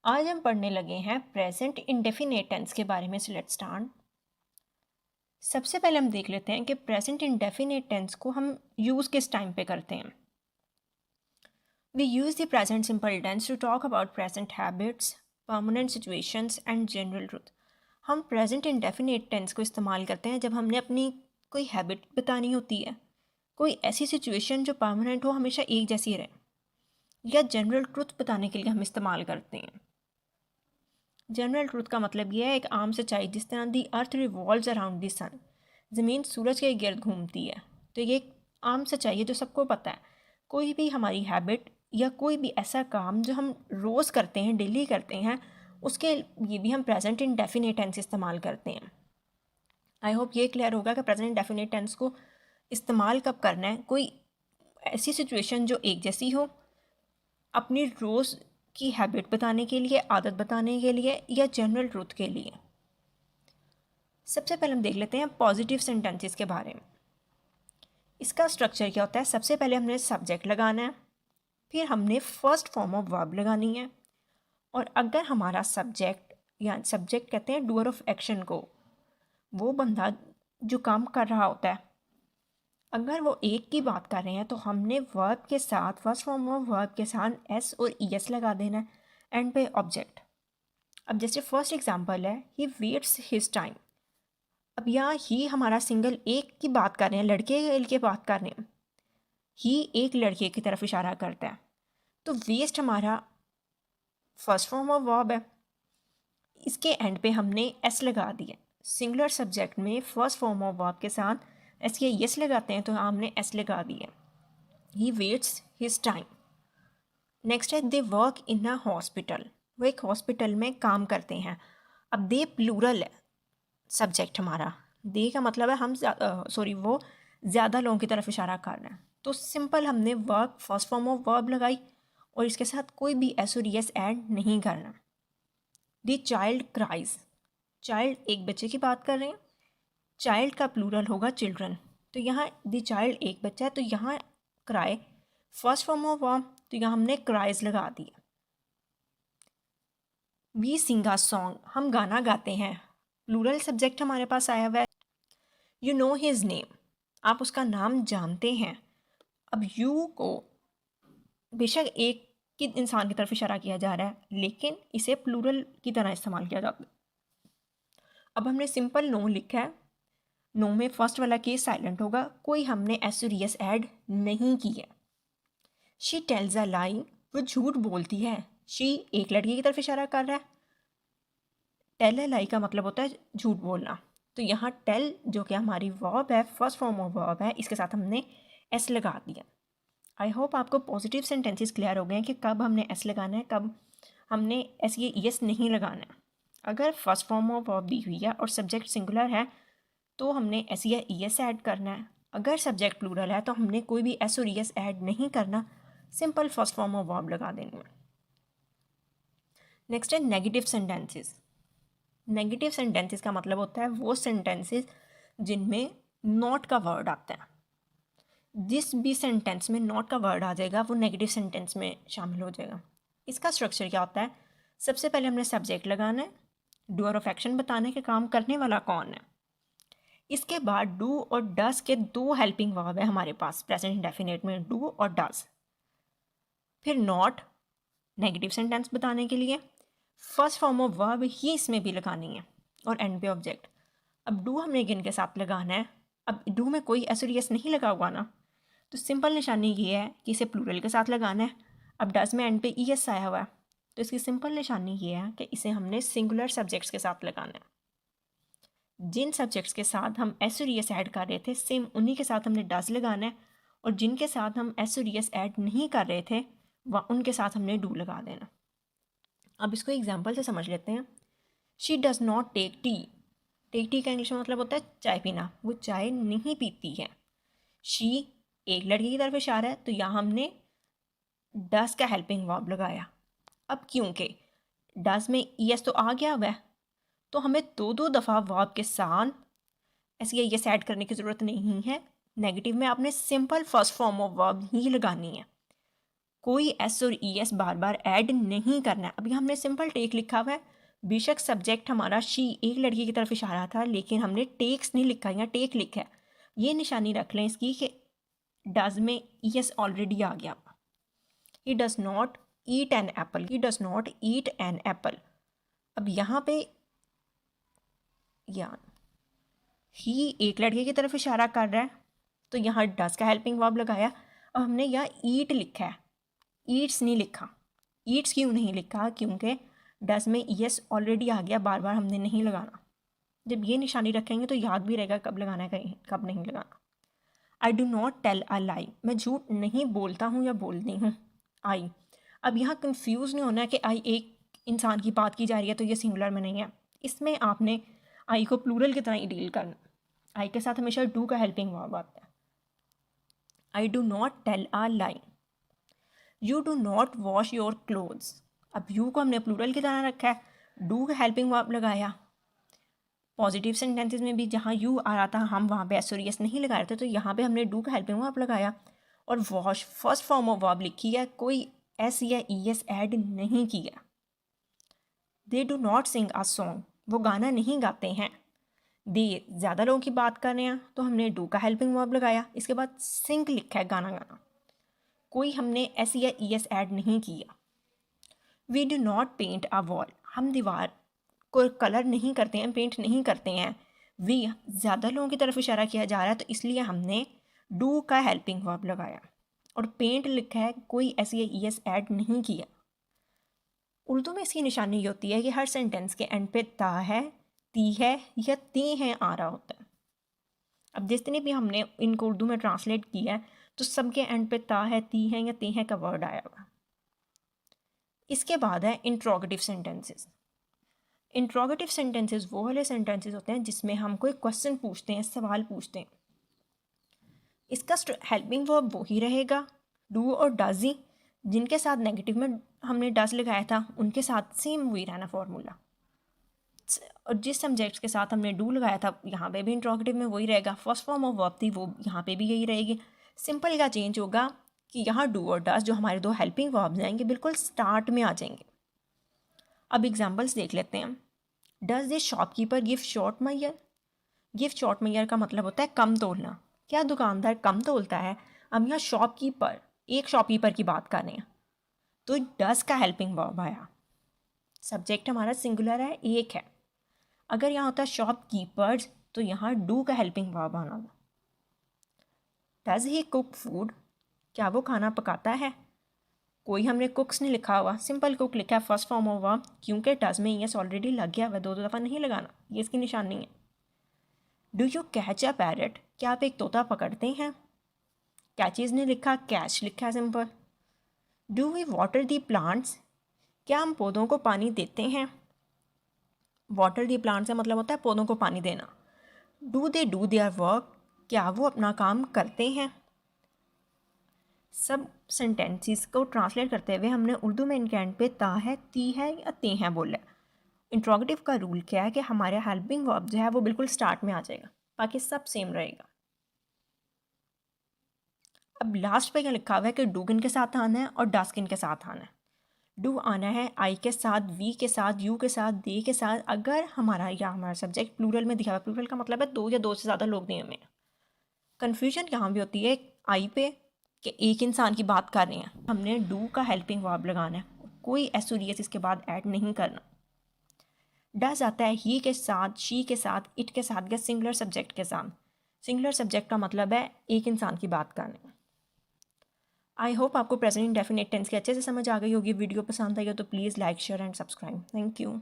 आज हम पढ़ने लगे हैं प्रेजेंट इंडेफिनिट टेंस के बारे में। So let's start. सबसे पहले हम देख लेते हैं कि प्रेजेंट इंडेफिनिट टेंस को हम यूज़ किस टाइम पे करते हैं। We use the present simple tense to talk about present habits, permanent situations and general truth. हम प्रेजेंट इंडेफिनिट टेंस को इस्तेमाल करते हैं जब हमने अपनी कोई हैबिट बतानी होती है, कोई ऐसी सिचुएशन जो परमानेंट हो, हमेशा एक जैसी रहे, या जनरल ट्रूथ बताने के लिए हम इस्तेमाल करते हैं। जनरल ट्रूथ का मतलब यह है एक आम सच्चाई, जिस तरह दी अर्थ रिवॉल्व्स अराउंड द सन, ज़मीन सूरज के गिर्द घूमती है। तो ये एक आम सच्चाई है जो सबको पता है। कोई भी हमारी हैबिट या कोई भी ऐसा काम जो हम रोज़ करते हैं, डेली करते हैं, उसके लिए भी हम प्रेजेंट इंडेफिनिट टेंस इस्तेमाल करते हैं। आई होप ये क्लियर होगा कि प्रेजेंट इंडेफिनिट टेंस को इस्तेमाल कब करना है। कोई ऐसी सिचुएशन जो एक जैसी हो, अपनी रोज़ की हैबिट बताने के लिए, आदत बताने के लिए, या जनरल ट्रूथ के लिए। सबसे पहले हम देख लेते हैं पॉजिटिव सेंटेंसेस के बारे में। इसका स्ट्रक्चर क्या होता है? सबसे पहले हमने सब्जेक्ट लगाना है, फिर हमने फर्स्ट फॉर्म ऑफ वर्ब लगानी है, और अगर हमारा सब्जेक्ट, या सब्जेक्ट कहते हैं डूअर ऑफ एक्शन को, वो बंदा जो काम कर रहा होता है, अगर वो एक की बात कर रहे हैं तो हमने वर्ब के साथ, फर्स्ट फॉर्म ऑफ वर्ब के साथ एस और ईएस लगा देना है, एंड पे ऑब्जेक्ट। अब जैसे फर्स्ट एग्जांपल है, ही वेट्स हिज टाइम। अब यहाँ ही हमारा सिंगल एक की बात कर रहे हैं, लड़के की बात कर रहे हैं, ही एक लड़के की तरफ इशारा करता है, तो वेस्ट हमारा फर्स्ट फॉर्म ऑफ वर्ब है, इसके एंड पे हमने एस लगा दिया। सिंगुलर सब्जेक्ट में फर्स्ट फॉर्म ऑफ वर्ब के साथ एस या यस लगाते हैं, तो हमने एस लगा दिया। He waits his time. Next है they work in a hospital. वो एक हॉस्पिटल में काम करते हैं। अब दे प्लूरल है, सब्जेक्ट हमारा, दे का मतलब है हम वो ज़्यादा लोगों की तरफ इशारा कर रहे हैं, तो सिंपल हमने work first form of verb लगाई और इसके साथ कोई भी एस और यस ऐड नहीं करना। The child cries. चाइल्ड एक बच्चे की बात कर रहे हैं, चाइल्ड का प्लूरल होगा चिल्ड्रन, तो यहाँ द चाइल्ड एक बच्चा है, तो यहाँ cry first form of verb, तो यहाँ हमने क्राइज लगा दिया। वी सिंग अ सॉन्ग, हम गाना गाते हैं, प्लूरल सब्जेक्ट हमारे पास आया हुआ है। यू नो हिज नेम, आप उसका नाम जानते हैं। अब यू को बेशक एक की इंसान की तरफ इशारा किया जा रहा है, लेकिन इसे प्लूरल की तरह इस्तेमाल किया जाता है। अब हमने सिंपल नो लिखा है, नो में फर्स्ट वाला केस साइलेंट होगा, कोई हमने एस और यस ऐड नहीं किया। शी टेल्स अ लाई, वो झूठ बोलती है। शी एक लड़की की तरफ इशारा कर रहा है, टेल अ लाई का मतलब होता है झूठ बोलना, तो यहाँ टेल जो कि हमारी वर्ब है, फर्स्ट फॉर्म ऑफ वर्ब है, इसके साथ हमने एस लगा दिया। आई होप आपको पॉजिटिव सेंटेंसेस क्लियर हो गए हैं कि कब हमने एस लगाना है, कब हमने एस ये यस नहीं लगाना है। अगर फर्स्ट फॉर्म ऑफ वर्ब दी हुई है और सब्जेक्ट सिंगुलर है तो हमने एस या ईएस ऐड करना है। अगर सब्जेक्ट प्लूरल है तो हमने कोई भी एस और ईएस ऐड नहीं करना, simple first form of verb लगा देंगे। नेक्स्ट है नेगेटिव सेंटेंसेस। नेगेटिव सेंटेंसेस का मतलब होता है वो सेंटेंसेस जिनमें नॉट का वर्ड आता है। जिस भी सेंटेंस में नॉट का वर्ड आ जाएगा वो नेगेटिव सेंटेंस में शामिल हो जाएगा। इसका स्ट्रक्चर क्या होता है? सबसे पहले हमने सब्जेक्ट लगाना है, डूअर ऑफ एक्शन बताना है कि काम करने वाला कौन है। इसके बाद डू और डस के दो हेल्पिंग वर्ब है हमारे पास प्रेजेंट इंडेफिनिट में, डू और डस। फिर नॉट नेगेटिव सेंटेंस बताने के लिए, फर्स्ट फॉर्म ऑफ वर्ब ही इसमें भी लगानी है, और एंड पे ऑब्जेक्ट। अब डू हमने किन के साथ लगाना है? अब डू में कोई एस और यस नहीं लगा हुआ ना, तो सिंपल निशानी ये है कि इसे प्लूरल के साथ लगाना है। अब डस में एंड पे ई एस आया हुआ है, तो इसकी सिंपल निशानी ये है कि इसे हमने सिंगुलर सब्जेक्ट्स के साथ लगाना है। जिन सब्जेक्ट्स के साथ हम एस और एस ऐड कर रहे थे, सेम उन्हीं के साथ हमने डज लगाना है, और जिनके साथ हम एस और एस ऐड नहीं कर रहे थे वह उनके साथ हमने डू लगा देना। अब इसको एग्जाम्पल से समझ लेते हैं। She does not take tea. Take tea का इंग्लिश में मतलब होता है चाय पीना, वो चाय नहीं पीती है। शी एक लड़की की तरफ इशारा है, तो यहाँ हमने डज का हेल्पिंग वर्ब लगाया। अब क्योंकि डज में यस तो आ गया हुआ है, तो हमें दो दो दफ़ा वर्ब के साथ ऐसे ये ऐड करने की ज़रूरत नहीं है। नेगेटिव में आपने simple first form of verb ही लगानी है, कोई एस और ई एस बार बार ऐड नहीं करना है। अभी हमने सिंपल टेक लिखा हुआ है, बेशक सब्जेक्ट हमारा शी एक लड़की की तरफ इशारा था, लेकिन हमने टेक्स नहीं लिखा, यहाँ टेक लिखा है। ये निशानी रख लें इसकी कि डज में ई एस ऑलरेडी आ गया। He does not eat an apple, he does not eat an apple. अब यहाँ पे या ही एक लड़के की तरफ इशारा कर रहा है, तो यहाँ डज का हेल्पिंग वर्ब लगाया। अब हमने यहाँ ईट लिखा है, ईट्स नहीं लिखा। ईट्स क्यों नहीं लिखा? क्योंकि डज में यस ऑलरेडी आ गया, बार बार हमने नहीं लगाना। जब ये निशानी रखेंगे तो याद भी रहेगा कब लगाना है, कहीं कब नहीं लगाना। I do not tell a lie, मैं झूठ नहीं बोलता हूँ या बोलती हूँ। आई, अब यहाँ कंफ्यूज नहीं होना है कि आई एक इंसान की बात की जा रही है तो ये सिंगुलर में नहीं है। इसमें आपने आई को प्लूरल की तरह ही डील करना। आई के साथ हमेशा डू का हेल्पिंग वर्ब आता है। I do not tell a lie. You do not wash your clothes. अब यू को हमने प्लूरल की तरह रखा है, डू का हेल्पिंग वर्ब लगाया। पॉजिटिव सेंटेंसेस में भी जहाँ यू आ रहा था हम वहाँ पे एस और यस नहीं लगा रहे थे, तो यहाँ पे हमने डू का हेल्पिंग वर्ब लगाया। और wash first form of verb लिखी है, कोई एस या ई एस ऐड नहीं किया। They do not sing a song, वो गाना नहीं गाते हैं। दे ज़्यादा लोगों की बात कर रहे हैं तो हमने डू का हेल्पिंग वर्ब लगाया। इसके बाद सिंग लिखा है, गाना गाना, कोई हमने एस या ई एस ऐड नहीं किया। We do not paint a wall, हम दीवार को कलर नहीं करते हैं, पेंट नहीं करते हैं। वी ज़्यादा लोगों की तरफ इशारा किया जा रहा है तो इसलिए हमने डू का हेल्पिंग वर्ब लगाया। और पेंट लिखा है, कोई एस या ई एस ऐड नहीं किया। उर्दू में इसकी निशानी ये होती है कि हर सेंटेंस के एंड पे ता है, ती है या ते हैं आ रहा होता है। अब जितने भी हमने इनको उर्दू में ट्रांसलेट किया है तो सबके एंड पे ता है, ती है या ते हैं का वर्ड आया हुआ। इसके बाद है इंट्रोगेटिव सेंटेंसेस। इंट्रोगेटिव सेंटेंसेस वो वाले सेंटेंसेस होते हैं जिसमें हम कोई क्वेश्चन पूछते हैं, सवाल पूछते हैं। इसका हेल्पिंग वर्ब वो ही रहेगा, डू और डज ही। जिनके साथ नेगेटिव में हमने डज लगाया था उनके साथ सेम वही रहना फॉर्मूला। और जिस सब्जेक्ट के साथ हमने डू लगाया था यहाँ पे भी इंट्रोगेटिव में वही रहेगा। फर्स्ट फॉर्म ऑफ वर्ब थी वो यहाँ पे भी यही रहेगी। सिंपल का चेंज होगा कि यहाँ डू और डज जो हमारे दो हेल्पिंग वर्ब्स आएंगे बिल्कुल स्टार्ट में आ जाएंगे। अब एग्जांपल्स देख लेते हैं। Does the shopkeeper give short measure? Give short measure का मतलब होता है कम तोलना। क्या दुकानदार कम तोलता है? हम यहाँ शॉपकीपर, एक शॉपकीपर की बात कर रहे हैं तो डज का हेल्पिंग वर्ब आया। सब्जेक्ट हमारा सिंगुलर है, एक है। अगर यहाँ होता है शॉपकीपर्स तो यहाँ डू का हेल्पिंग वर्ब आना था। Does he cook food? क्या वो खाना पकाता है? कोई हमने कुक्स नहीं लिखा हुआ, सिंपल कुक लिखा है फर्स्ट फॉर्म ऑफ वर्ब, क्योंकि डज में यस ऑलरेडी लग गया हुआ, दो दफ़ा नहीं लगाना, ये इसकी निशानी है। Do you catch a parrot? क्या आप एक तोता पकड़ते हैं? कैचेज ने लिखा, कैच लिखा है simple. Do we water the plants? क्या हम पौधों को पानी देते हैं? वाटर दी प्लांट्स का मतलब होता है पौधों को पानी देना। Do they do their work? क्या वो अपना काम करते हैं? सब सेंटेंसेस को ट्रांसलेट करते हुए हमने उर्दू में इनके एंड पे ता है, ती है या ते हैं बोला। इंट्रोगेटिव का रूल क्या है कि हमारे हेल्पिंग वर्ब जो है वो बिल्कुल स्टार्ट में आ जाएगा, बाकी सब सेम रहेगा। अब लास्ट पे क्या लिखा हुआ है कि डू किन के साथ आना है और डस किन के साथ आना है। डू आना है आई के साथ, वी के साथ, यू के साथ, दे के साथ। अगर हमारा सब्जेक्ट प्लूरल में दिखा हुआ, प्लूरल का मतलब है दो या दो से ज़्यादा लोग नहीं हमें। कन्फ्यूजन यहाँ भी होती है आई पे कि एक इंसान की बात कर रहे हैं, हमने डू का हेल्पिंग वर्ब लगाना है, कोई एस और एस इसके बाद ऐड नहीं करना। डज आता है ही के साथ, शी के साथ, इट के साथ या सिंगुलर सब्जेक्ट के साथ। सिंगुलर सब्जेक्ट का मतलब है एक इंसान की बात करने। आई होप आपको प्रेजेंट इंडेफिनिट टेंस की अच्छे से समझ आ गई होगी। वीडियो पसंद आई हो तो please like, share and subscribe. Thank you.